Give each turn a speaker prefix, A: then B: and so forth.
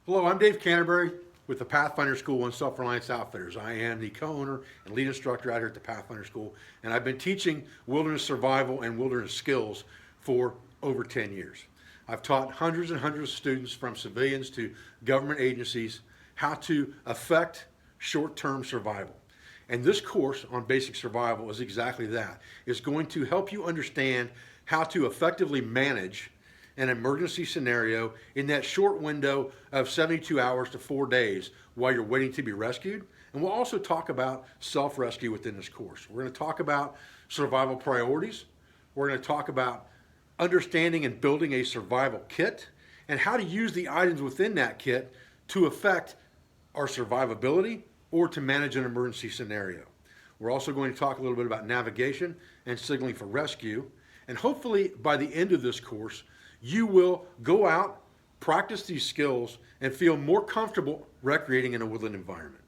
A: Hello, I'm Dave Canterbury with the Pathfinder School and Self-Reliance Outfitters. I am the co-owner and lead instructor out here at the Pathfinder School, and I've been teaching wilderness survival and wilderness skills for over 10 years. I've taught hundreds and hundreds of students, from civilians to government agencies, how to affect short-term survival. And this course on basic survival is exactly that. It's going to help you understand how to effectively manage an emergency scenario in that short window of 72 hours to 4 days while you're waiting to be rescued. And we'll also talk about self-rescue within this course. We're going to talk about survival priorities. We're going to talk about understanding and building a survival kit and how to use the items within that kit to affect our survivability or to manage an emergency scenario. We're also going to talk a little bit about navigation and signaling for rescue. And hopefully by the end of this course, you will go out, practice these skills, and feel more comfortable recreating in a woodland environment.